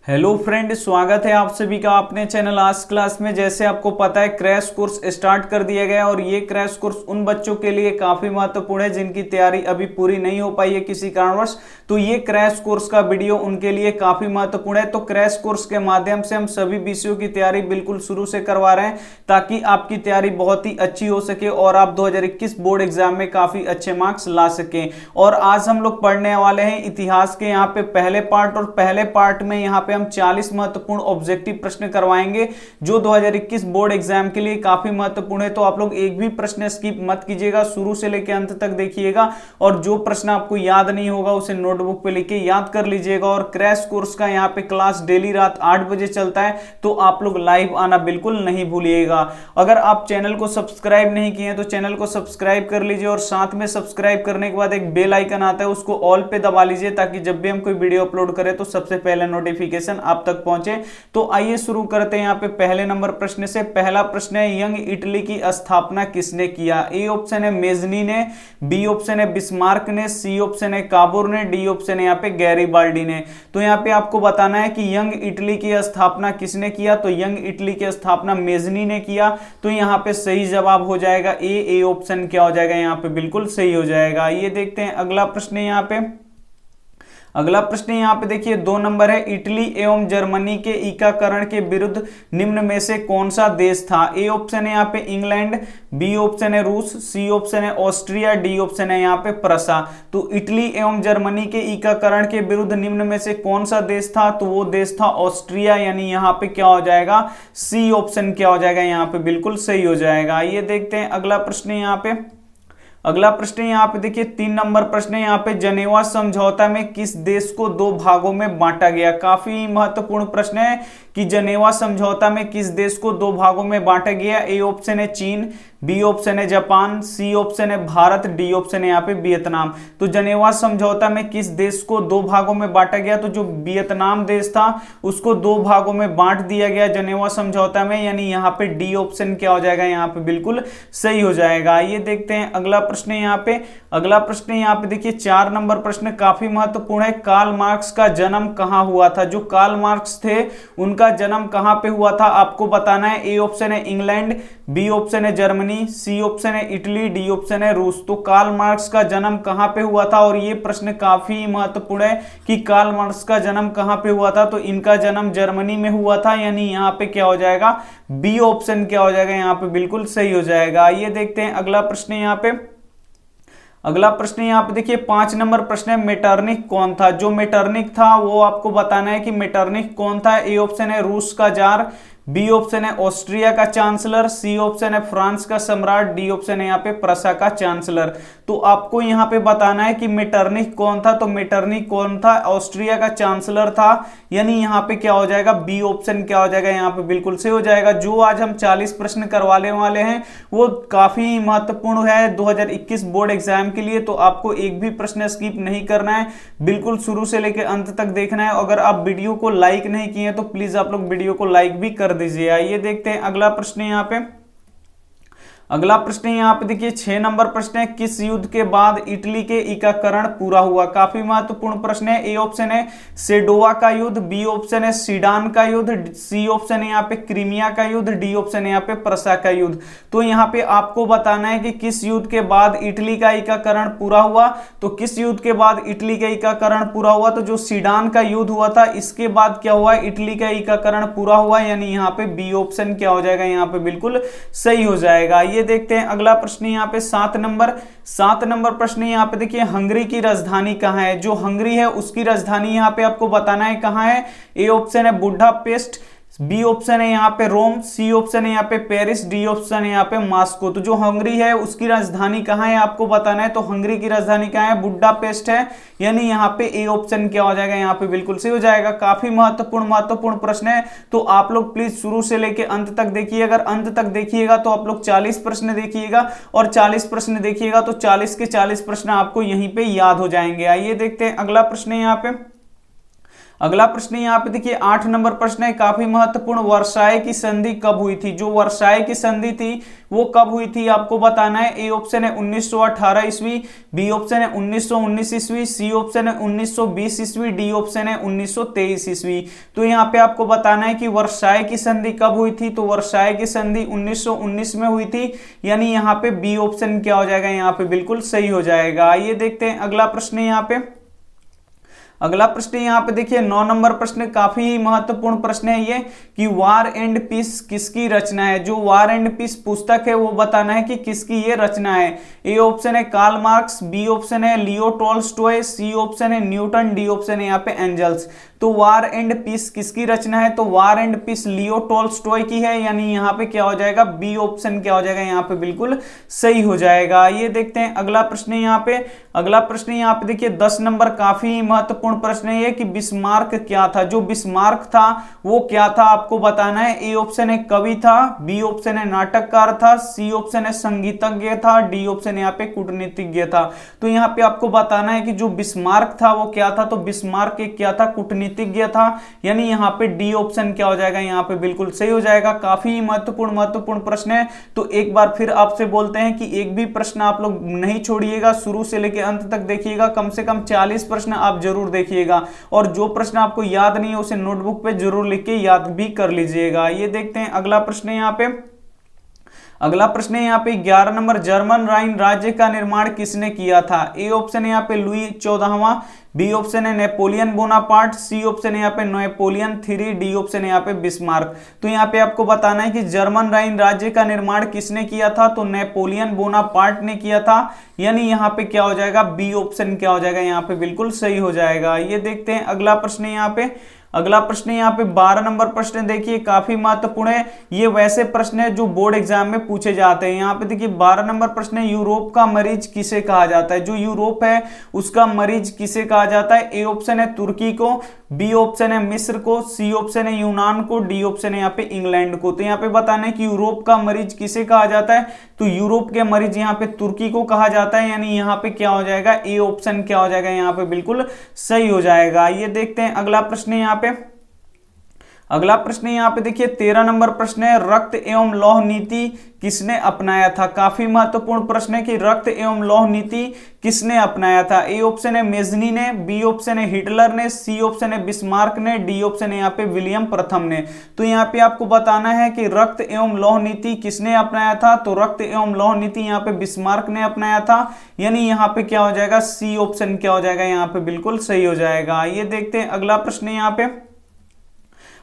Hello friend, स्वागत है आप सभी का अपने चैनल आज क्लास में। जैसे आपको पता है क्रैश कोर्स स्टार्ट कर दिया गया है और ये क्रैश कोर्स उन बच्चों के लिए काफी महत्वपूर्ण है जिनकी तैयारी अभी पूरी नहीं हो पाई है किसी कारणवश। तो ये क्रैश कोर्स का वीडियो उनके लिए काफी महत्वपूर्ण है। तो क्रैश कोर्स के माध्यम से हम सभी विषयों की तैयारी बिल्कुल शुरू से करवा रहे हैं ताकि आपकी तैयारी बहुत ही अच्छी हो सके और आप 2021 बोर्ड एग्जाम में काफी अच्छे मार्क्स ला सकें। और आज हम लोग पढ़ने वाले हैं इतिहास के यहाँ पे पहले पार्ट, और पहले पार्ट में यहाँ पे हम 40 महत्वपूर्ण ऑब्जेक्टिव प्रश्न करवाएंगे जो 2021 बोर्ड एग्जाम के लिए काफी महत्वपूर्ण है। तो आप लोग एक भी प्रश्न स्किप मत कीजिएगा, शुरू से लेकर अंत तक देखिएगा और जो प्रश्न आपको याद नहीं होगा उसे नोटबुक पे लिख के याद कर लीजिएगा। और क्रैश कोर्स का यहाँ पे क्लास डेली रात 8 बजे चलता है, तो आप लोग लाइव आना बिल्कुल नहीं भूलिएगा। अगर आप चैनल को सब्सक्राइब नहीं किए तो चैनल को सब्सक्राइब कर लीजिए और साथ में सब्सक्राइब करने के बाद एक बेल आइकन आता है, उसको ऑल पे दबा लीजिए ताकि जब भी हम कोई वीडियो अपलोड करें तो सबसे पहले नोटिफिकेशन आप तक पहुंचे। तो आइए शुरू करते हैं यहाँ पे पहले नंबर प्रश्न से। पहला प्रश्न है, यंग इटली की स्थापना किसने किया? ए ऑप्शन है मेजनी ने, बी ऑप्शन है बिस्मार्क ने, सी ऑप्शन है काबुर ने, डी ऑप्शन है यहाँ पे गैरीबाल्डी ने। तो यहाँ पे आपको बताना है कि यंग इटली की स्थापना किसने किया। तो यंग इटली की स्थापना मेजनी ने किया। तो यहाँ पे सही जवाब हो जाएगा ए ऑप्शन क्या हो जाएगा यहाँ पे बिल्कुल सही हो जाएगा। ये देखते हैं अगला प्रश्न है यहाँ पे। अगला प्रश्न यहाँ पे देखिए 2 नंबर है, इटली एवं जर्मनी के एकीकरण के विरुद्ध निम्न में से कौन सा देश था? ए ऑप्शन है यहाँ पे इंग्लैंड, बी ऑप्शन है रूस, सी ऑप्शन है ऑस्ट्रिया, डी ऑप्शन है यहाँ पे प्रसा। तो इटली एवं जर्मनी के एकीकरण के विरुद्ध निम्न में से कौन सा देश था? तो वो देश था ऑस्ट्रिया, यानी यहाँ पे क्या हो जाएगा सी ऑप्शन क्या हो जाएगा यहाँ पे बिल्कुल सही हो जाएगा। ये देखते हैं अगला प्रश्न यहाँ पे। अगला प्रश्न यहाँ पे देखिए 3 नंबर प्रश्न है यहाँ पे, जनेवा समझौता में किस देश को 2 भागों में बांटा गया? काफी महत्वपूर्ण प्रश्न है कि जनेवा समझौता में किस देश को 2 भागों में बांटा गया। ए ऑप्शन है चीन, बी ऑप्शन है जापान, सी ऑप्शन है भारत, डी ऑप्शन है यहाँ पे वियतनाम। तो जनेवा समझौता में किस देश को 2 भागों में बांटा गया? तो जो वियतनाम देश था उसको 2 भागों में बांट दिया गया जनेवा समझौता में, यानी यहाँ पे डी ऑप्शन क्या हो जाएगा यहाँ पे बिल्कुल सही हो जाएगा। ये देखते हैं अगला प्रश्न यहाँ पे। अगला प्रश्न यहाँ पे देखिए 4 नंबर प्रश्न काफी महत्वपूर्ण है, कार्ल मार्क्स का जन्म कहाँ हुआ था? जो कार्ल मार्क्स थे उनका जन्म कहाँ पे हुआ था आपको बताना है। ए ऑप्शन है इंग्लैंड, बी ऑप्शन है जर्मनी, सी ऑप्शन है इटली, डी ऑप्शन है रूस। तो कार्ल मार्क्स का जन्म कहाँ पे हुआ था? और ये प्रश्न काफी महत्वपूर्ण है कि कार्ल मार्क्स का जन्म कहाँ पे हुआ था। तो इनका जन्म जर्मनी में हुआ था, यानी यहाँ पे क्या हो जाएगा बी ऑप्शन क्या हो जाएगा यहाँ पे बिल्कुल सही हो जाएगा। ये देखते हैं अगला प्रश्न यहाँ पे। अगला प्रश्न यहाँ पे देखिए 5 नंबर प्रश्न है, मेटरनिक कौन था? जो मेटरनिक था वो आपको बताना है कि मेटरनिक कौन था। ए ऑप्शन है रूस का जार, बी ऑप्शन है ऑस्ट्रिया का चांसलर, सी ऑप्शन है फ्रांस का सम्राट, डी ऑप्शन है यहाँ पे प्रसा का चांसलर। तो आपको यहाँ पे बताना है कि मेटरनिक कौन था। तो मेटरनिक कौन था? ऑस्ट्रिया का चांसलर था, यानी यहाँ पे क्या हो जाएगा बी ऑप्शन क्या हो जाएगा यहाँ पे बिल्कुल सही हो जाएगा। जो आज हम 40 प्रश्न करवाने वाले हैं वो काफी महत्वपूर्ण है 2021 बोर्ड एग्जाम के लिए। तो आपको एक भी प्रश्न स्किप नहीं करना है, बिल्कुल शुरू से लेकर अंत तक देखना है। अगर आप वीडियो को लाइक नहीं किए तो प्लीज आप लोग वीडियो को लाइक भी कर दीजिए। आइए देखते हैं अगला प्रश्न यहाँ पे। अगला प्रश्न यहाँ पे देखिए 6 नंबर प्रश्न है, किस युद्ध के बाद इटली के एकीकरण पूरा हुआ? काफी महत्वपूर्ण प्रश्न है। ए ऑप्शन है सेडोवा का युद्ध, बी ऑप्शन है सीडान का युद्ध, सी ऑप्शन है यहाँ पे क्रीमिया का युद्ध, डी ऑप्शन है यहाँ पे प्रसा का युद्ध। तो यहाँ पे आपको बताना है कि किस युद्ध के बाद इटली का एकीकरण पूरा हुआ। तो किस युद्ध के बाद इटली का एकीकरण पूरा हुआ? तो जो सीडान का युद्ध हुआ था इसके बाद क्या हुआ इटली का एकीकरण पूरा हुआ, यानी यहाँ पे बी ऑप्शन क्या हो जाएगा यहाँ पे बिल्कुल सही हो जाएगा। ये देखते हैं अगला प्रश्न यहाँ पे 7 नंबर प्रश्न यहाँ पे देखिए, हंगरी की राजधानी कहाँ है? जो हंगरी है उसकी राजधानी यहाँ पे आपको बताना है कहाँ है। ए ऑप्शन है बुडापेस्ट, बी ऑप्शन है यहाँ पे रोम, सी ऑप्शन है यहाँ पे पेरिस, डी ऑप्शन है यहाँ पे मॉस्को। तो जो हंगरी है उसकी राजधानी कहाँ है आपको बताना है। तो हंगरी की राजधानी कहाँ है? बुडापेस्ट है, यानी यहाँ पे ए ऑप्शन क्या हो जाएगा यहाँ पे बिल्कुल सही हो जाएगा। काफी महत्वपूर्ण प्रश्न है, तो आप लोग प्लीज शुरू से लेके अंत तक देखिए। अगर अंत तक देखिएगा तो आप लोग 40 प्रश्न देखिएगा और 40 प्रश्न देखिएगा तो 40 के 40 प्रश्न आपको यहीं पे याद हो जाएंगे। आइए देखते हैं अगला प्रश्न यहाँ पे। अगला प्रश्न यहाँ पे देखिए 8 नंबर प्रश्न है, काफी महत्वपूर्ण। वर्साय की संधि कब हुई थी? जो वर्साय की संधि थी वो कब हुई थी आपको बताना है। ए ऑप्शन है 1918 ईस्वी, बी ऑप्शन है 1919 ईस्वी, सी ऑप्शन है 1920 ईस्वी, डी ऑप्शन है 1923 ईस्वी। तो यहाँ पे आपको बताना है कि वर्साय की संधि कब हुई थी। तो वर्साय की संधि 1919 में हुई थी, यानी यहाँ पे बी ऑप्शन क्या हो जाएगा, यहाँ पे बिल्कुल सही हो जाएगा। आइए देखते हैं अगला प्रश्न यहाँ पे। अगला प्रश्न यहाँ पे देखिए 9 नंबर प्रश्न, काफी महत्वपूर्ण प्रश्न है ये कि वार एंड पीस किसकी रचना है। जो वार एंड पीस पुस्तक है वो बताना है कि किसकी ये रचना है। ए ऑप्शन है कार्ल मार्क्स, बी ऑप्शन है लियो टॉल्स्टॉय, सी ऑप्शन है न्यूटन, डी ऑप्शन है यहाँ पे एंजल्स। तो वार एंड पीस किसकी रचना है? तो war and piece Leo Tolstoy की है, यानी यहाँ पे क्या हो जाएगा, बी ऑप्शन क्या हो जाएगा, यहाँ पे बिल्कुल सही हो जाएगा। ये देखते हैं अगला प्रश्न यहाँ पे। अगला प्रश्न यहाँ पे देखिए 10 नंबर, काफी महत्वपूर्ण प्रश्न है ये कि बिस्मार्क क्या था। जो बिस्मार्क था वो क्या था आपको बताना है। ए ऑप्शन है कवि था, बी ऑप्शन है नाटककार था, सी ऑप्शन है संगीतज्ञ था, डी ऑप्शन यहाँ पे कूटनीतिज्ञ था। तो यहाँ पे आपको बताना है कि जो बिस्मार्क था वो क्या था। तो बिस्मार्क एक क्या था, कूटनीतिज्ञ था, यानी यहाँ पे डी ऑप्शन क्या हो जाएगा, यहाँ पे बिल्कुल सही हो जाएगा। काफी महत्वपूर्ण प्रश्न है। तो एक बार फिर आपसे बोलते हैं कि एक भी प्रश्न आप लोग नहीं छोड़िएगा, शुरू से लेकर अंत तक देखिएगा। कम से कम 40 प्रश्न आप जरूर देखिएगा, और जो प्रश्न आपको याद नहीं है उसे नोटबुक पे जरूर लिख के याद भी कर लीजिएगा। ये देखते हैं अगला प्रश्न यहाँ पे। अगला प्रश्न है यहाँ पे 11 नंबर, जर्मन राइन राज्य का निर्माण किसने किया था। ए ऑप्शन है यहाँ पे लुई 14वां, बी ऑप्शन है नेपोलियन बोनापार्ट, सी ऑप्शन है यहाँ पे नेपोलियन 3, डी ऑप्शन है यहाँ पे बिस्मार्क। तो यहाँ पे आपको बताना है कि जर्मन राइन राज्य का निर्माण किसने किया था। तो नेपोलियन बोनापार्ट ने किया था, यानी यहाँ पे क्या हो जाएगा, बी ऑप्शन क्या हो जाएगा, यहाँ पे बिल्कुल सही हो जाएगा। ये देखते हैं अगला प्रश्न यहाँ पे। अगला प्रश्न यहाँ पे 12 नंबर प्रश्न देखिए, काफी महत्वपूर्ण है। ये वैसे प्रश्न है जो बोर्ड एग्जाम में पूछे जाते हैं। यहाँ पे देखिए 12 नंबर प्रश्न है, यूरोप का मरीज किसे कहा जाता है। जो यूरोप है उसका मरीज किसे कहा जाता है। ए ऑप्शन है तुर्की को, बी ऑप्शन है मिस्र को, सी ऑप्शन है यूनान को, डी ऑप्शन है यहाँ पे इंग्लैंड को। तो यहाँ पे बताना है कि यूरोप का मरीज किसे कहा जाता है। तो यूरोप के मरीज यहाँ पे तुर्की को कहा जाता है, यानी यहाँ पे क्या हो जाएगा, ए ऑप्शन क्या हो जाएगा, यहाँ पे बिल्कुल सही हो जाएगा। ये देखते हैं अगला प्रश्न यहाँ पे। अगला प्रश्न यहाँ पे देखिए 13 नंबर प्रश्न है, रक्त एवं लौह नीति किसने अपनाया था। काफी महत्वपूर्ण प्रश्न है कि रक्त एवं लौह नीति किसने अपनाया था। ए ऑप्शन है मेजनी ने, बी ऑप्शन है हिटलर ने, सी ऑप्शन है बिस्मार्क ने, डी ऑप्शन है यहाँ पे विलियम प्रथम ने। तो यहाँ पे आपको बताना है कि रक्त एवं लौह नीति किसने अपनाया था। तो रक्त एवं लौह नीति यहाँ पे बिस्मार्क ने अपनाया था, यानी यहाँ पे क्या हो जाएगा, सी ऑप्शन क्या हो जाएगा, यहाँ पे बिल्कुल सही हो जाएगा। ये देखते हैं अगला प्रश्न यहाँ पे।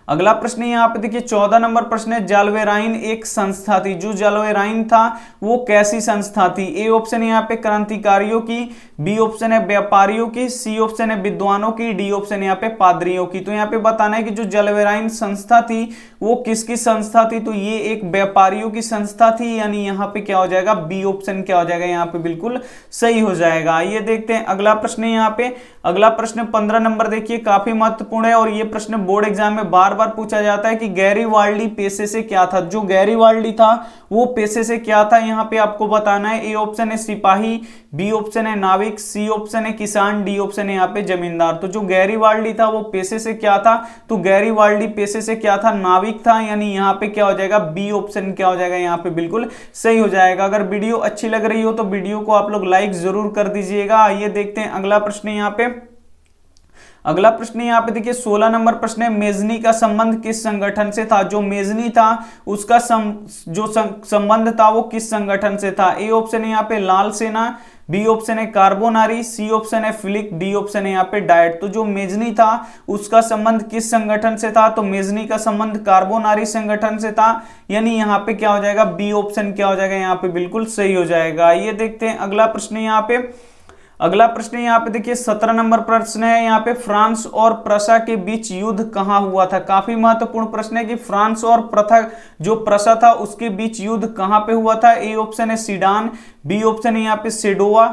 अगला प्रश्न यहाँ पे देखिए 14 नंबर प्रश्न है, जाल्वेराइन एक संस्था थी। जो जाल्वेराइन था वो कैसी संस्था थी। ए ऑप्शन है यहाँ पे क्रांतिकारियों की, बी ऑप्शन है व्यापारियों की, सी ऑप्शन है विद्वानों की, डी ऑप्शन है यहाँ पे पादरियों की। तो यहाँ पे बताना है कि जो जाल्वेराइन संस्था थी वो किसकी संस्था थी। तो ये एक व्यापारियों की संस्था थी, यानी यहाँ पे क्या हो जाएगा, बी ऑप्शन क्या हो जाएगा, यहाँ पे बिल्कुल सही हो जाएगा। ये देखते हैं अगला प्रश्न यहाँ पे। अगला प्रश्न 15 नंबर देखिए, काफी महत्वपूर्ण है और ये प्रश्न बोर्ड एग्जाम में बार बार पूछा जाता है कि गैरीवाल्डी पेशे से क्या था। जो गैरीवाल्डी था वो पेशे से क्या था, यहाँ पे आपको बताना है। ए ऑप्शन है सिपाही, बी ऑप्शन है नाविक, सी ऑप्शन है किसान, डी ऑप्शन है यहाँ पे जमींदार। तो जो गैरीवाल्डी था वो पेशे से क्या था। तो गैरीवाल्डी पेशे से क्या था, नाविक था, यानी यहाँ पे क्या हो जाएगा, बी ऑप्शन क्या हो जाएगा, यहाँ पे बिल्कुल सही हो जाएगा। अगर वीडियो अच्छी लग रही हो तो वीडियो को आप लोग लाइक जरूर कर दीजिएगा। आइए देखते हैं अगला प्रश्न यहाँ पे। अगला प्रश्न यहाँ पे देखिए 16 नंबर प्रश्न है, मेजनी का संबंध किस संगठन से था। जो मेजनी था उसका जो संबंध था वो किस संगठन से था। ए ऑप्शन है यहाँ पे लाल सेना, बी ऑप्शन है कार्बोनारी, सी ऑप्शन है फिलिक, डी ऑप्शन है यहाँ पे डाइट। तो जो मेजनी था उसका संबंध किस संगठन से था। तो मेजनी का संबंध कार्बोनारी संगठन से था, यानी यहाँ पे क्या हो जाएगा, बी ऑप्शन क्या हो जाएगा, यहाँ पे बिल्कुल सही हो जाएगा। ये देखते हैं अगला प्रश्न यहाँ पे। अगला प्रश्न यहाँ पे देखिए 17 नंबर प्रश्न है, यहाँ पे फ्रांस और प्रशा के बीच युद्ध कहाँ हुआ था। काफी महत्वपूर्ण प्रश्न है कि फ्रांस और जो प्रशा था उसके बीच युद्ध कहाँ पे हुआ था। ए ऑप्शन है सीडान, बी ऑप्शन है यहाँ पे सेडोवा,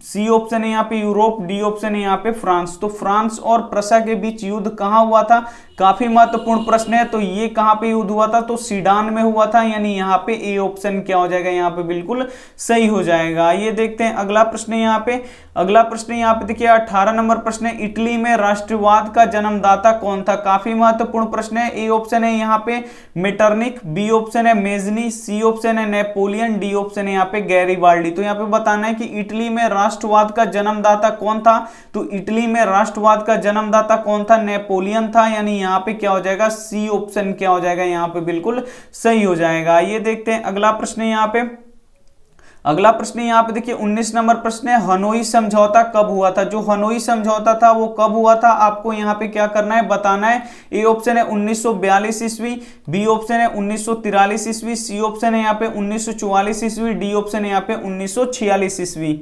सी ऑप्शन है यहाँ पे यूरोप, डी ऑप्शन है यहाँ पे फ्रांस। तो फ्रांस और प्रशा के बीच युद्ध कहाँ हुआ था, काफी महत्वपूर्ण प्रश्न है। तो ये कहां पे युद्ध हुआ था, तो सीडान में हुआ था, यानी यहाँ पे ए ऑप्शन क्या हो जाएगा, यहाँ पे बिल्कुल सही हो जाएगा। ये देखते हैं अगला प्रश्न यहाँ पे। अगला प्रश्न यहाँ पे देखिए 18 नंबर प्रश्न है, इटली में राष्ट्रवाद का जन्मदाता कौन था। काफी महत्वपूर्ण प्रश्न है। ए ऑप्शन है यहाँ पे मेटरनिक, बी ऑप्शन है मेजनी, सी ऑप्शन है नेपोलियन, डी ऑप्शन है यहाँ पे गैरीबाल्डी। तो यहाँ पे बताना है कि इटली में राष्ट्रवाद का जन्मदाता कौन था। तो इटली में राष्ट्रवाद का जन्मदाता कौन था, नेपोलियन था, यानी यहाँ पे क्या हो जाएगा, सी ऑप्शन क्या हो जाएगा, यहाँ पे बिल्कुल सही हो जाएगा। ये देखते हैं अगला प्रश्न यहाँ पे। अगला प्रश्न यहाँ पे देखिए 19 नंबर प्रश्न है, हनोई समझौता कब हुआ था। जो हनोई समझौता था वो कब हुआ था, आपको यहाँ पे क्या करना है, बताना है। ए ऑप्शन है 1942 ईस्वी, बी ऑप्शन है 1943 ईस्वी, सी ऑप्शन है यहाँ पे 1944 ईस्वी, डी ऑप्शन है यहाँ पे 1946 ईस्वी।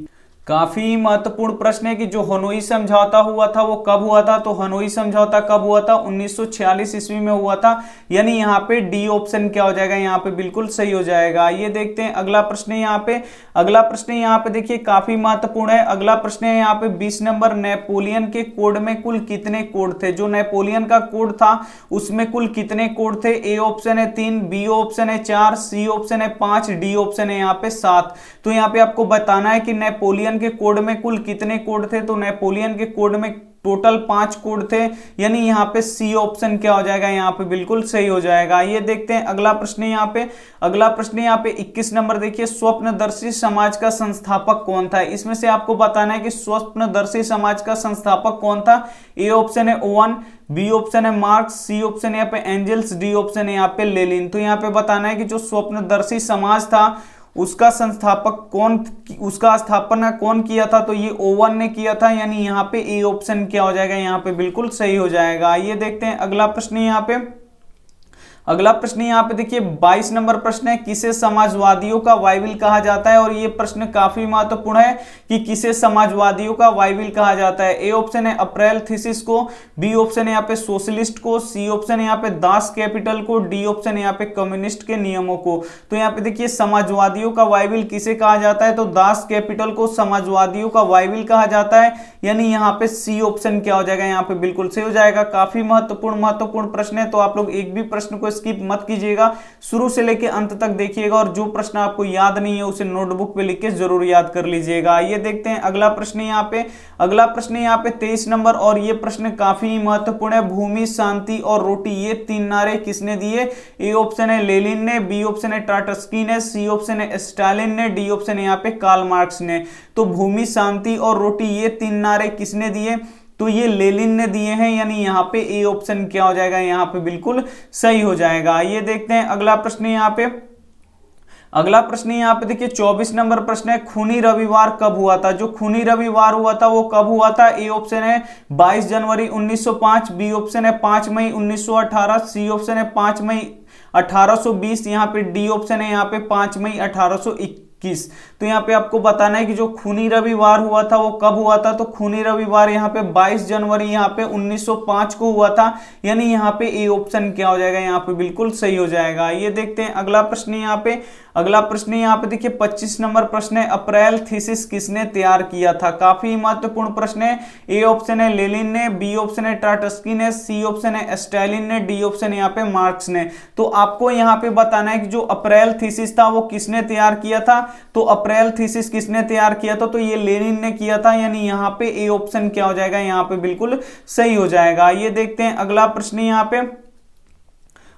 काफी महत्वपूर्ण प्रश्न है कि जो हनोई समझौता हुआ था वो कब हुआ था। तो हनोई समझौता कब हुआ था, 1946 ईस्वी में हुआ था, यानी यहाँ पे डी ऑप्शन क्या हो जाएगा, यहाँ पे बिल्कुल सही हो जाएगा। ये देखते हैं अगला प्रश्न यहाँ पे। अगला प्रश्न यहाँ पे देखिए काफी महत्वपूर्ण है। अगला प्रश्न है यहाँ पे 20 नंबर, नेपोलियन के कोड में कुल कितने कोड थे। जो नेपोलियन का कोड था उसमें कुल कितने कोड थे। ए ऑप्शन है 3, बी ऑप्शन है 4, सी ऑप्शन है 5, डी ऑप्शन है यहाँ पे 7। तो यहाँ पे आपको बताना है कि नेपोलियन के कोड में कुल कितने कोड थे। तो नेपोलियन के कोड में टोटल 5 कोड थे, यानी यहाँ पे सी ऑप्शन क्या हो जाएगा, यहाँ पे बिल्कुल सही हो जाएगा। ये देखते हैं अगला प्रश्न यहाँ पे। अगला प्रश्न यहाँ पे 21 नंबर देखिए, स्वप्नदर्शी समाज का संस्थापक कौन था। इसमें से आपको बताना है कि स्वप्नदर्शी समाज का संस्थापक कौन था। ए ऑप्शन है ओवन, बी ऑप्शन है मार्क्स, सी ऑप्शन है यहाँ पे एंजल्स, डी ऑप्शन है यहाँ पे लेनिन। तो यहाँ पे बताना है कि जो स्वप्नदर्शी समाज था उसका संस्थापक कौन, उसका स्थापना कौन किया था। तो ये ओवन ने किया था, यानी यहाँ पे ए ऑप्शन क्या हो जाएगा, यहाँ पे बिल्कुल सही हो जाएगा। ये देखते हैं अगला प्रश्न यहाँ पे। अगला प्रश्न यहाँ पे देखिए 22 नंबर प्रश्न है, किसे समाजवादियों का बाइबिल कहा जाता है। और ये प्रश्न काफी महत्वपूर्ण है कि किसे समाजवादियों का बाइबिल कहा जाता है। ए ऑप्शन है अप्रैल थीसिस को, बी ऑप्शन है यहाँ पे सोशलिस्ट को, सी ऑप्शन है यहाँ पे दास कैपिटल को, डी ऑप्शन है यहाँ पे कम्युनिस्ट के नियमों को। तो यहाँ पे देखिए समाजवादियों का बाइबिल किसे कहा जाता है, तो दास कैपिटल को समाजवादियों का बाइबिल कहा जाता है, यानी यहाँ पे सी ऑप्शन क्या हो जाएगा, यहाँ पे बिल्कुल सही हो जाएगा। काफी महत्वपूर्ण प्रश्न है, तो आप लोग एक भी प्रश्न को स्किप मत कीजिएगा, शुरू से लेकर अंत तक देखिएगा, और जो प्रश्न आपको याद नहीं है उसे नोटबुक पे लिख के जरूर याद कर लीजिएगा। ये देखते हैं अगला प्रश्न यहाँ पे। अगला प्रश्न यहाँ पे 23 नंबर, और ये प्रश्न काफी महत्वपूर्ण है। भूमि, शांति और रोटी, ये 3 नारे किसने दिए। ए ऑप्शन है लेनिन ने, बी ऑप्शन है ट्राटस्की ने, सी ऑप्शन है स्टालिन ने, डी ऑप्शन है यहाँ पे कार्ल मार्क्स ने। तो भूमि, शांति और रोटी, ये 3 नारे किसने दिए, तो ये लेनिन ने दिए हैं, यानी यहाँ पे ए ऑप्शन क्या हो जाएगा, यहाँ पे बिल्कुल सही हो जाएगा। ये देखते हैं अगला प्रश्न यहाँ पे। अगला प्रश्न यहाँ पे देखिए 24 नंबर प्रश्न है, खूनी रविवार कब हुआ था। जो खूनी रविवार हुआ था वो कब हुआ था। ए ऑप्शन है 22 जनवरी 1905, बी ऑप्शन है 5 मई 1918, सी ऑप्शन है 5 मई 1820, यहाँ पे डी ऑप्शन है यहाँ पे 5 मई 1821। तो यहाँ पे आपको बताना है कि जो खूनी रविवार हुआ था वो कब हुआ था। तो खूनी रविवार यहाँ पे 22 जनवरी यहाँ पे 1905 को हुआ था, यानी यहाँ पे ए ऑप्शन क्या हो जाएगा, यहाँ पे बिल्कुल सही हो जाएगा। ये देखते हैं अगला प्रश्न यहाँ पे। अगला प्रश्न यहाँ पे देखिए 25 नंबर प्रश्न है, अप्रैल थीसिस किसने तैयार किया था। काफी महत्वपूर्ण प्रश्न है। ए ऑप्शन है लेनिन ने, बी ऑप्शन है ट्राटस्की ने, सी ऑप्शन है स्टालिन ने, डी ऑप्शन है यहाँ पे मार्क्स ने। तो आपको यहाँ पे बताना है कि जो अप्रैल थीसिस था वो किसने तैयार किया था। तो अप्रैल थीसिस किसने तैयार किया था, तो ये लेनिन ने किया था, यानी यहाँ पे ए ऑप्शन क्या हो जाएगा, यहाँ पे बिल्कुल सही हो जाएगा। ये देखते हैं अगला प्रश्न यहाँ पे।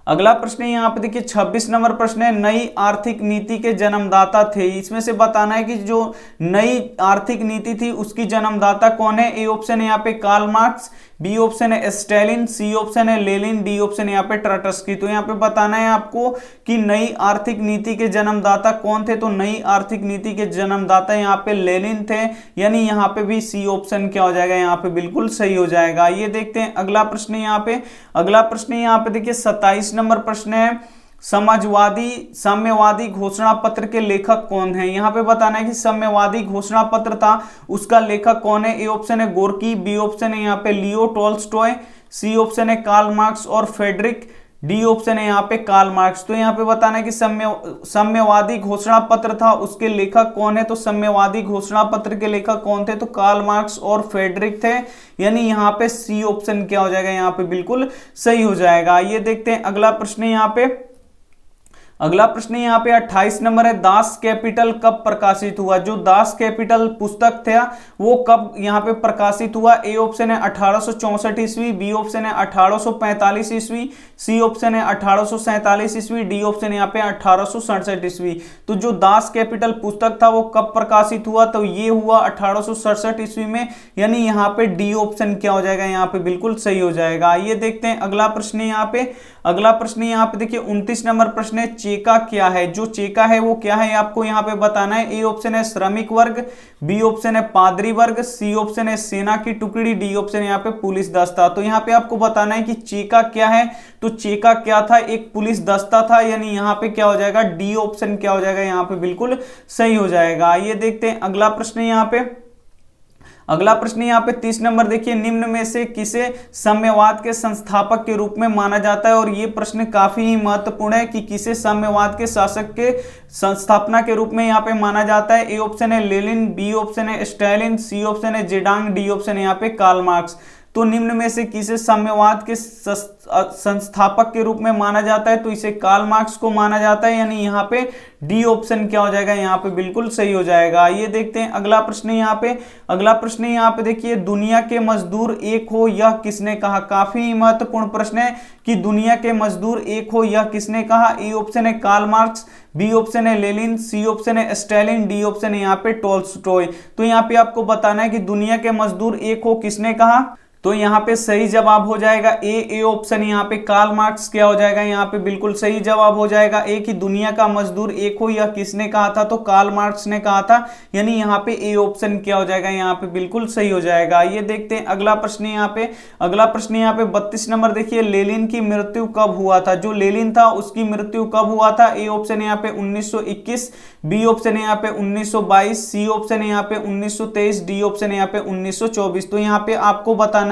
अगला प्रश्न यहाँ पे देखिए 26 नंबर प्रश्न है, नई आर्थिक नीति के जन्मदाता थे। इसमें से बताना है कि जो नई आर्थिक नीति थी उसकी जन्मदाता कौन है। ए ऑप्शन है यहाँ पे कार्ल मार्क्स, बी ऑप्शन है स्टालिन, सी ऑप्शन है लेनिन, डी ऑप्शन है यहाँ पे ट्राटस्की। तो यहाँ पे बताना है आपको कि नई आर्थिक नीति के जन्मदाता कौन थे। तो नई आर्थिक नीति के जन्मदाता यहाँ पे लेनिन थे, यानी यहाँ पे भी सी ऑप्शन क्या हो जाएगा, यहाँ पे बिल्कुल सही हो जाएगा। ये देखते हैं अगला प्रश्न यहाँ पे। अगला प्रश्न यहाँ पे देखिए 27 नंबर प्रश्न है, साम्यवादी घोषणा पत्र के लेखक कौन है। यहाँ पे बताना है कि साम्यवादी घोषणा पत्र था उसका लेखक कौन है। ए ऑप्शन है गोर्की, बी ऑप्शन है यहाँ पे लियो टॉल्स्टॉय, सी ऑप्शन है कार्ल मार्क्स और फ्रेडरिक, डी ऑप्शन है यहाँ पे कार्ल मार्क्स। तो यहाँ पे बताना है कि साम्यवादी घोषणा पत्र था, उसके लेखक कौन है? तो साम्यवादी घोषणा पत्र के लेखक कौन थे? तो कार्ल मार्क्स और फ्रेडरिक थे, यानी यहाँ पे सी ऑप्शन क्या हो जाएगा? यहाँ पे बिल्कुल सही हो जाएगा। ये देखते हैं अगला प्रश्न यहाँ पे। अगला प्रश्न यहाँ पे 28 नंबर है, दास कैपिटल कब प्रकाशित हुआ? जो दास कैपिटल पुस्तक था वो कब यहाँ पे प्रकाशित हुआ? ए ऑप्शन है 1864 ईस्वी, बी ऑप्शन है 1845 ईस्वी, सी ऑप्शन है 1847 ईस्वी, डी ऑप्शन यहाँ पे 1867 ईस्वी। तो जो दास कैपिटल पुस्तक था वो कब प्रकाशित हुआ? तो ये हुआ 1867 ईस्वी में, यानी यहाँ पे डी ऑप्शन क्या हो जाएगा? यहाँ पे बिल्कुल सही हो जाएगा। ये देखते हैं अगला प्रश्न यहाँ पे। अगला प्रश्न यहाँ पे देखिए 29 नंबर प्रश्न है, चेका क्या है? जो चेका है वो क्या है आपको यहाँ पे बताना है। ए ऑप्शन है श्रमिक वर्ग, बी ऑप्शन है पादरी वर्ग, सी ऑप्शन है सेना की टुकड़ी, डी ऑप्शन यहाँ पे पुलिस दस्ता। तो यहाँ पे आपको बताना है कि चेका क्या है। तो चेका क्या था? एक पुलिस दस्ता था, यानी यहाँ पे क्या हो जाएगा? डी ऑप्शन क्या हो जाएगा? यहाँ पे बिल्कुल सही हो जाएगा। ये देखते हैं अगला प्रश्न यहाँ पे। अगला प्रश्न यहाँ पे 30 नंबर देखिए, निम्न में से किसे साम्यवाद के संस्थापक के रूप में माना जाता है? और ये प्रश्न काफी ही महत्वपूर्ण है कि किसे साम्यवाद के शासक के संस्थापना के रूप में यहाँ पे माना जाता है। ए ऑप्शन है लेनिन, बी ऑप्शन है स्टालिन, सी ऑप्शन है जेडांग, डी ऑप्शन है यहाँ पे कार्ल मार्क्स। तो निम्न में से किसे साम्यवाद के संस्थापक के रूप में माना जाता है? तो इसे कार्ल मार्क्स को माना जाता है, यानी यहाँ पे डी ऑप्शन क्या हो जाएगा? यहाँ पे बिल्कुल सही हो जाएगा। ये देखते हैं अगला प्रश्न यहाँ पे। अगला प्रश्न यहाँ पे देखिए, दुनिया के मजदूर एक हो यह किसने कहा? काफी महत्वपूर्ण प्रश्न है कि दुनिया के मजदूर एक हो यह किसने कहा? ए ऑप्शन है कार्ल मार्क्स, बी ऑप्शन है लेनिन, सी ऑप्शन है स्टालिन, डी ऑप्शन है यहाँ पे टॉल्स्टॉय। तो यहाँ पे आपको बताना है कि दुनिया के मजदूर एक हो किसने कहा? तो यहाँ पे सही जवाब हो जाएगा ए ऑप्शन यहाँ पे कार्ल मार्क्स क्या हो जाएगा? यहाँ पे बिल्कुल सही जवाब हो जाएगा ए कि दुनिया का मजदूर एक हो यह किसने कहा था? तो कार्ल मार्क्स ने कहा था, यानी यहाँ पे ए ऑप्शन क्या हो जाएगा? यहाँ पे बिल्कुल सही हो जाएगा। ये देखते हैं अगला प्रश्न यहाँ पे। अगला प्रश्न यहाँ पे 32 नंबर देखिए, लेनिन की मृत्यु कब हुआ था? जो लेनिन था उसकी मृत्यु कब हुआ था? ए ऑप्शन यहाँ पे 1921, बी ऑप्शन है यहाँ पे 1922, सी ऑप्शन है यहाँ पे 1923, डी ऑप्शन है यहाँ पे 1924। तो यहाँ पे आपको बताना है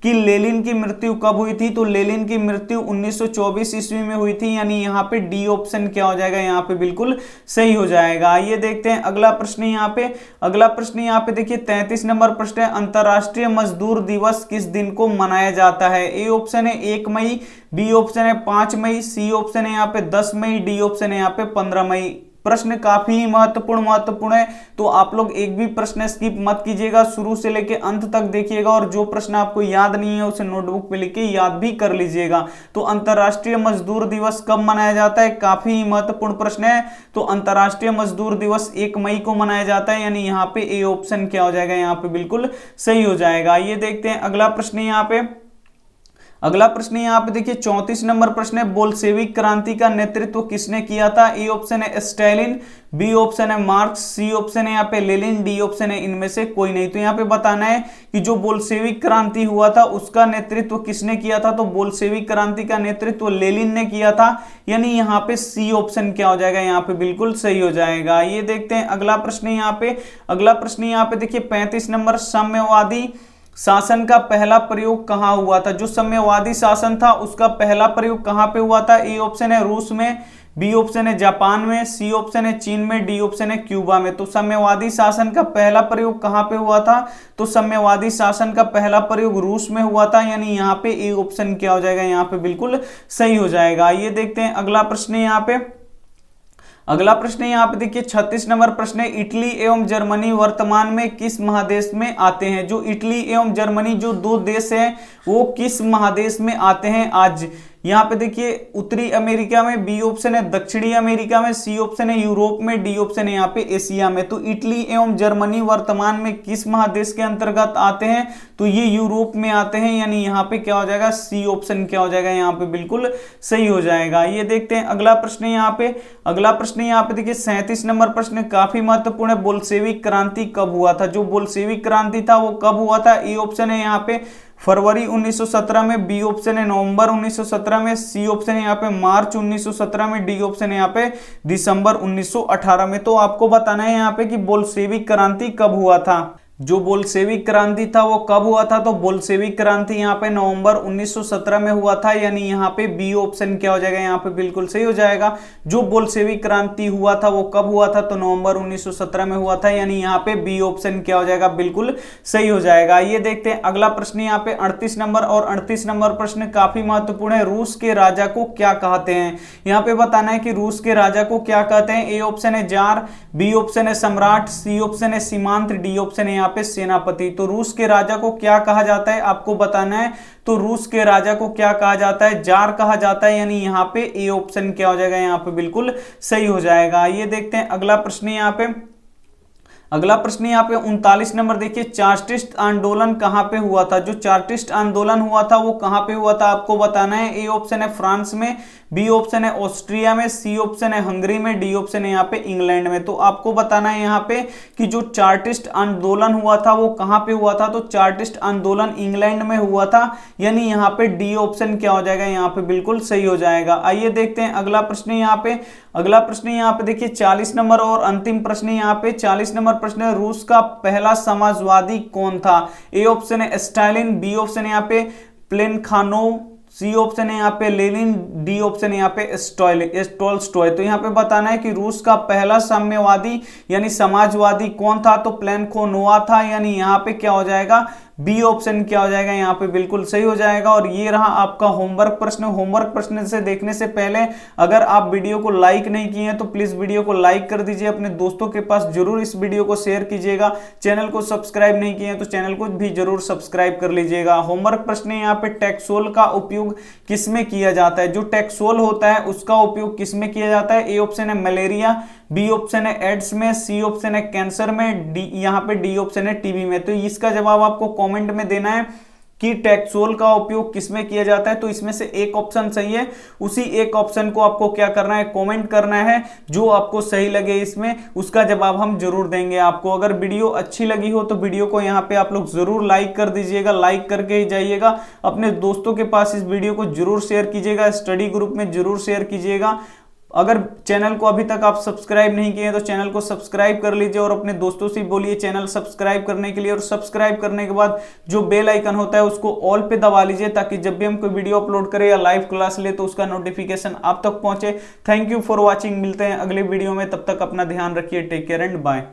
कि लेनिन की मृत्यु कब हुई थी? तो लेनिन की मृत्यु 1924 ईस्वी में हुई थी, यानी यहाँ पे डी ऑप्शन क्या हो जाएगा? यहाँ पे बिल्कुल सही हो जाएगा। ये देखते हैं अगला प्रश्न यहाँ पे। अगला प्रश्न यहाँ पे देखिए 33 नंबर प्रश्न है, अंतरराष्ट्रीय मजदूर दिवस किस दिन को मनाया जाता है? ए ऑप्शन है 1 मई, बी ऑप्शन है 5 मई, सी ऑप्शन है यहाँ पे 10 मई, डी ऑप्शन है यहाँ पे 15 मई। प्रश्न काफी महत्वपूर्ण है, तो आप लोग एक भी प्रश्न स्किप मत कीजिएगा, शुरू से लेके अंत तक देखिएगा और जो प्रश्न आपको याद नहीं है उसे नोटबुक पे लिख के याद भी कर लीजिएगा। तो अंतरराष्ट्रीय मजदूर दिवस कब मनाया जाता है? काफी महत्वपूर्ण प्रश्न है। तो अंतरराष्ट्रीय मजदूर दिवस 1 मई को मनाया जाता है, यानी यहाँ पे ए ऑप्शन क्या हो जाएगा? यहाँ पे बिल्कुल सही हो जाएगा। ये देखते हैं अगला प्रश्न यहाँ पे। अगला प्रश्न यहाँ पे देखिए 34 नंबर प्रश्न है, बोल्शेविक क्रांति का नेतृत्व किसने किया था? ए ऑप्शन है स्टालिन, बी ऑप्शन है मार्क्स, सी ऑप्शन है यहाँ पे लेनिन, डी ऑप्शन है इनमें से कोई नहीं। तो यहाँ पे बताना है कि जो बोल्शेविक क्रांति हुआ था उसका नेतृत्व किसने किया था? तो बोल्शेविक क्रांति का नेतृत्व लेनिन ने किया था, यानी यहाँ पे सी ऑप्शन क्या हो जाएगा? यहाँ पे बिल्कुल सही हो जाएगा। ये देखते हैं अगला प्रश्न यहाँ पे। अगला प्रश्न यहाँ पे देखिए 35 नंबर, साम्यवादी शासन का पहला प्रयोग कहां हुआ था? जो साम्यवादी शासन था उसका पहला प्रयोग कहां पे हुआ था? ए ऑप्शन है रूस में, बी ऑप्शन है जापान में, सी ऑप्शन है चीन में, डी ऑप्शन है क्यूबा में। तो साम्यवादी शासन का पहला प्रयोग कहां पे हुआ था? तो साम्यवादी शासन का पहला प्रयोग रूस में हुआ था, यानी यहाँ पे ए ऑप्शन क्या हो जाएगा? यहाँ पे बिल्कुल सही हो जाएगा। ये देखते हैं अगला प्रश्न यहाँ पे। अगला प्रश्न यहाँ पे देखिए 36 नंबर प्रश्न है, इटली एवं जर्मनी वर्तमान में किस महादेश में आते हैं? जो इटली एवं जर्मनी जो दो देश हैं वो किस महादेश में आते हैं आज? यहाँ पे देखिए उत्तरी अमेरिका में, बी ऑप्शन है दक्षिणी अमेरिका में, सी ऑप्शन है यूरोप में, डी ऑप्शन है यहाँ पे एशिया में। तो इटली एवं जर्मनी वर्तमान में किस महादेश के अंतर्गत आते हैं? तो ये यूरोप में आते हैं, यानी यहाँ पे क्या हो जाएगा? सी ऑप्शन क्या हो जाएगा? यहाँ पे बिल्कुल सही हो जाएगा। ये देखते हैं अगला प्रश्न यहाँ पे। अगला प्रश्न यहाँ पे देखिए 37 नंबर प्रश्न काफी महत्वपूर्ण है, बोल्शेविक क्रांति कब हुआ था? जो बोल्शेविक क्रांति था वो कब हुआ था? ए ऑप्शन है यहाँ पे फरवरी 1917 में, बी ऑप्शन है नवंबर 1917 में, सी ऑप्शन है यहाँ पे मार्च 1917 में, डी ऑप्शन है यहाँ पे दिसंबर 1918 में। तो आपको बताना है यहाँ पे कि बोल्शेविक क्रांति कब हुआ था। जो बोल्शेविक क्रांति था वो कब हुआ था, तो बोल्शेविक क्रांति यहाँ पे नवंबर 1917 में हुआ था, यानी यहाँ पे बी ऑप्शन क्या हो जाएगा, यहाँ पे बिल्कुल सही हो जाएगा। जो बोल्शेविक क्रांति हुआ था वो कब हुआ था, तो नवंबर 1917 में हुआ था, यानी यहाँ पे बी ऑप्शन क्या हो जाएगा, बिल्कुल सही हो जाएगा। ये देखते हैं अगला प्रश्न यहाँ पे 38 नंबर, और 38 नंबर प्रश्न काफी महत्वपूर्ण है। रूस के राजा को क्या कहते हैं, यहाँ पे बताना है कि रूस के राजा को क्या कहते हैं। ए ऑप्शन है जार, बी ऑप्शन है सम्राट, सी ऑप्शन है सीमांत, डी ऑप्शन है यहाँ पे सेनापति। तो रूस के राजा को क्या कहा जाता है आपको बताना है। तो रूस के राजा को क्या कहा जाता है, जार कहा जाता है, यानी यहाँ पे ए ऑप्शन क्या हो जाएगा, यहाँ पे बिल्कुल सही हो जाएगा। ये देखते हैं अगला प्रश्न यहाँ पे। अगला प्रश्न यहाँ पे 39 नंबर देखिए, चार्टिस्ट आंदोलन कहां पे हुआ था। जो चार्टिस्ट आंदोलन हुआ था वो कहां पे हुआ था आपको बताना है। ए ऑप्शन है फ्रांस में, बी ऑप्शन है ऑस्ट्रिया में, सी ऑप्शन है हंगरी में, डी ऑप्शन है यहाँ पे इंग्लैंड में। तो आपको बताना है यहाँ पे कि जो चार्टिस्ट आंदोलन हुआ था वो कहां पे हुआ था। तो चार्टिस्ट आंदोलन इंग्लैंड में हुआ था, यानी यहाँ पे डी ऑप्शन क्या हो जाएगा, यहाँ पे बिल्कुल सही हो जाएगा। आइए देखते हैं अगला प्रश्न यहाँ पे। अगला प्रश्न यहाँ पे देखिए 40 नंबर और अंतिम प्रश्न यहाँ पे 40 नंबर प्रश्न है, रूस का पहला समाजवादी कौन था। ए ऑप्शन है स्टालिन, बी ऑप्शन है यहाँ पे प्लेनखानोव, सी ऑप्शन है यहाँ पे लेनिन, डी ऑप्शन है यहाँ पे टॉलस्टॉय। तो यहाँ पे बताना है कि रूस का पहला साम्यवादी यानी समाजवादी कौन था। तो प्लेनखानोव था, यानी यहाँ पे क्या हो जाएगा, बी ऑप्शन क्या हो जाएगा, यहाँ पे बिल्कुल सही हो जाएगा। और ये रहा आपका होमवर्क प्रश्न। होमवर्क प्रश्न से देखने से पहले अगर आप वीडियो को लाइक नहीं किए हैं तो प्लीज वीडियो को लाइक कर दीजिए, अपने दोस्तों के पास जरूर इस वीडियो को शेयर कीजिएगा। चैनल को सब्सक्राइब नहीं किए हैं तो चैनल को भी जरूर सब्सक्राइब कर लीजिएगा। होमवर्क प्रश्न यहाँ पे टैक्सोल का उपयोग किसमें किया जाता है। जो टैक्सोल होता है उसका उपयोग किसमें किया जाता है। ए ऑप्शन है मलेरिया, बी ऑप्शन है एड्स में, सी ऑप्शन है कैंसर में, डी यहाँ पे डी ऑप्शन है टीबी में। तो इसका जवाब आपको कमेंट में देना है कि टैक्सोल का उपयोग किसमें किया जाता है। तो इसमें से एक ऑप्शन सही है, उसी एक ऑप्शन को आपको क्या करना है, कमेंट करना है। जो आपको सही लगे इसमें उसका जवाब हम जरूर देंगे आपको। अगर वीडियो अच्छी लगी हो तो वीडियो को यहाँ पे आप लोग जरूर लाइक कर दीजिएगा, लाइक करके ही जाइएगा। अपने दोस्तों के पास इस वीडियो को जरूर शेयर कीजिएगा, स्टडी ग्रुप में जरूर शेयर कीजिएगा। अगर चैनल को अभी तक आप सब्सक्राइब नहीं किए तो चैनल को सब्सक्राइब कर लीजिए और अपने दोस्तों से बोलिए चैनल सब्सक्राइब करने के लिए। और सब्सक्राइब करने के बाद जो बेल आइकन होता है उसको ऑल पे दबा लीजिए, ताकि जब भी हम कोई वीडियो अपलोड करें या लाइव क्लास ले तो उसका नोटिफिकेशन आप तक पहुंचे। थैंक यू फॉर वॉचिंग, मिलते हैं अगले वीडियो में, तब तक अपना ध्यान रखिए, टेक केयर एंड बाय।